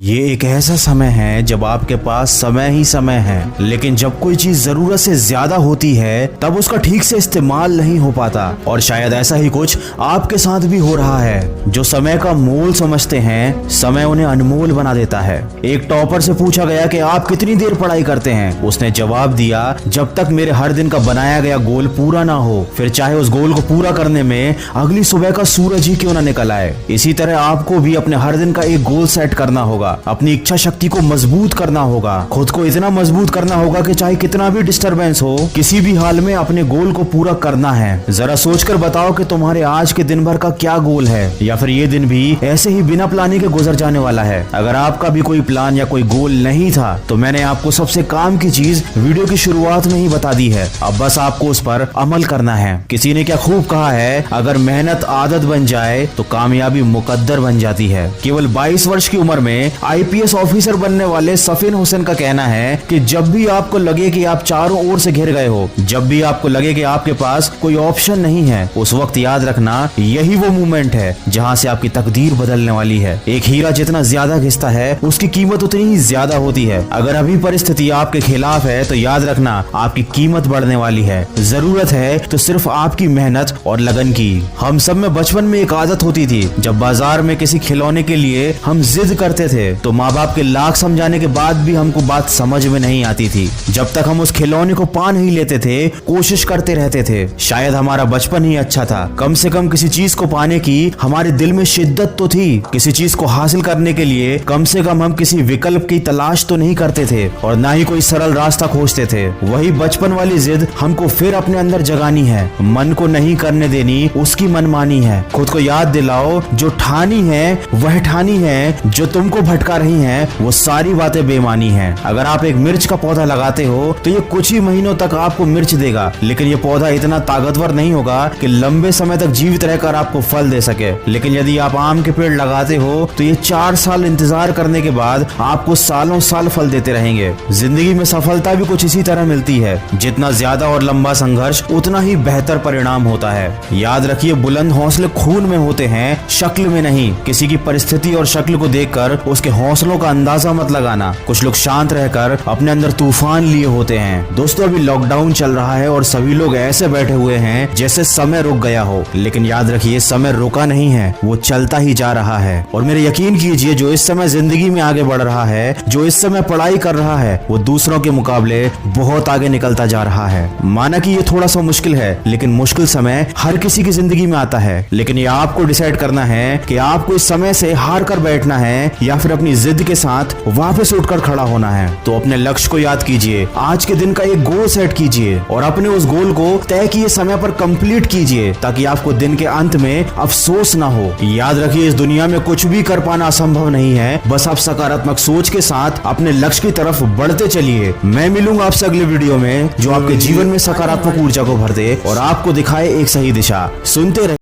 ये एक ऐसा समय है जब आपके पास समय ही समय है, लेकिन जब कोई चीज जरूरत से ज्यादा होती है तब उसका ठीक से इस्तेमाल नहीं हो पाता। और शायद ऐसा ही कुछ आपके साथ भी हो रहा है। जो समय का मोल समझते हैं, समय उन्हें अनमोल बना देता है। एक टॉपर से पूछा गया कि आप कितनी देर पढ़ाई करते हैं। उसने जवाब दिया, जब तक मेरे हर दिन का बनाया गया गोल पूरा ना हो, फिर चाहे उस गोल को पूरा करने में अगली सुबह का सूरज ही क्यों ना निकल आए। इसी तरह आपको भी अपने हर दिन का एक गोल सेट करना होगा, अपनी इच्छा शक्ति को मजबूत करना होगा, खुद को इतना मजबूत करना होगा कि चाहे कितना भी डिस्टरबेंस हो, किसी भी हाल में अपने गोल को पूरा करना है। जरा सोचकर बताओ कि तुम्हारे आज के दिन भर का क्या गोल है, या फिर ये दिन भी ऐसे ही बिना प्लानिंग के गुजर जाने वाला है। अगर आपका भी कोई प्लान या कोई गोल नहीं था तो मैंने आपको सबसे काम की चीज वीडियो की शुरुआत में ही बता दी है। अब बस आपको उस पर अमल करना है। किसी ने क्या खूब कहा है, अगर मेहनत आदत बन जाए तो कामयाबी मुकद्दर बन जाती है। केवल 22 वर्ष की उम्र में आईपीएस ऑफिसर बनने वाले सफीन हुसैन का कहना है कि जब भी आपको लगे कि आप चारों ओर से घिर गए हो, जब भी आपको लगे कि आपके पास कोई ऑप्शन नहीं है, उस वक्त याद रखना यही वो मोमेंट है जहां से आपकी तकदीर बदलने वाली है। एक हीरा जितना ज्यादा घिसता है उसकी कीमत उतनी ही ज्यादा होती है। अगर अभी परिस्थिति आपके खिलाफ है तो याद रखना आपकी कीमत बढ़ने वाली है। जरूरत है तो सिर्फ आपकी मेहनत और लगन की। हम सब में बचपन में एक आदत होती थी, जब बाजार में किसी खिलौने के लिए हम जिद करते थे तो माँ बाप के लाख समझाने के बाद भी हमको बात समझ में नहीं आती थी। जब तक हम उस खिलौने को पा नहीं लेते थे, कोशिश करते रहते थे। शायद हमारा बचपन ही अच्छा था। कम से कम किसी चीज को पाने की हमारे दिल में शिद्दत तो थी। किसी चीज को हासिल करने के लिए कम से कम हम किसी विकल्प की तलाश तो नहीं करते थे, और ना ही कोई सरल रास्ता खोजते थे। वही बचपन वाली जिद हमको फिर अपने अंदर जगानी है। मन को नहीं करने देनी उसकी मनमानी है। खुद को याद दिलाओ, जो ठानी है वह ठानी है, जो तुमको भटका रही हैं वो सारी बातें बेमानी हैं। अगर आप एक मिर्च का पौधा लगाते हो तो ये कुछ ही महीनों तक आपको मिर्च देगा, लेकिन ये पौधा इतना ताकतवर नहीं होगा कि लंबे समय तक जीवित रहकर आपको फल दे सके। लेकिन यदि आप आम के पेड़ लगाते हो तो ये 4 साल इंतजार करने के बाद आपको सालों साल फल देते रहेंगे। जिंदगी में सफलता भी कुछ इसी तरह मिलती है। जितना ज्यादा और लंबा संघर्ष उतना ही बेहतर परिणाम होता है। याद रखिए, बुलंद हौसले खून में होते हैं, शक्ल में नहीं। किसी की परिस्थिति और शक्ल को देखकर उसके हौसलों का अंदाजा मत लगाना। कुछ लोग शांत रहकर अपने अंदर तूफान लिए होते हैं। दोस्तों, अभी लॉकडाउन चल रहा है और सभी लोग ऐसे बैठे हुए हैं जैसे समय रुक गया हो, लेकिन याद रखिए समय रुका नहीं है, वो चलता ही जा रहा है। और मेरे यकीन कीजिए, जो इस समय जिंदगी में आगे बढ़ रहा है, जो इस समय पढ़ाई कर रहा है, वो दूसरों के मुकाबले बहुत आगे निकलता जा रहा है। माना कि ये थोड़ा सा मुश्किल है, लेकिन मुश्किल समय हर किसी की जिंदगी में आता है। लेकिन ये आपको डिसाइड करना है कि आपको इस समय से हार कर बैठना है या फिर अपनी जिद के साथ वापस उठकर खड़ा होना है। तो अपने लक्ष्य को याद कीजिए, आज के दिन का एक गोल सेट कीजिए और अपने उस गोल को तय किए समय पर कंप्लीट कीजिए, ताकि आपको दिन के अंत में अफसोस ना हो। याद रखिए, इस दुनिया में कुछ भी कर पाना असंभव नहीं है। बस आप सकारात्मक सोच के साथ अपने लक्ष्य की तरफ बढ़ते चलिए। मैं मिलूंगा आपसे अगले वीडियो में, जो आपके जीवन में सकारात्मक ऊर्जा को भर दे और आपको दिखाए एक सही दिशा। सुनते रहिए।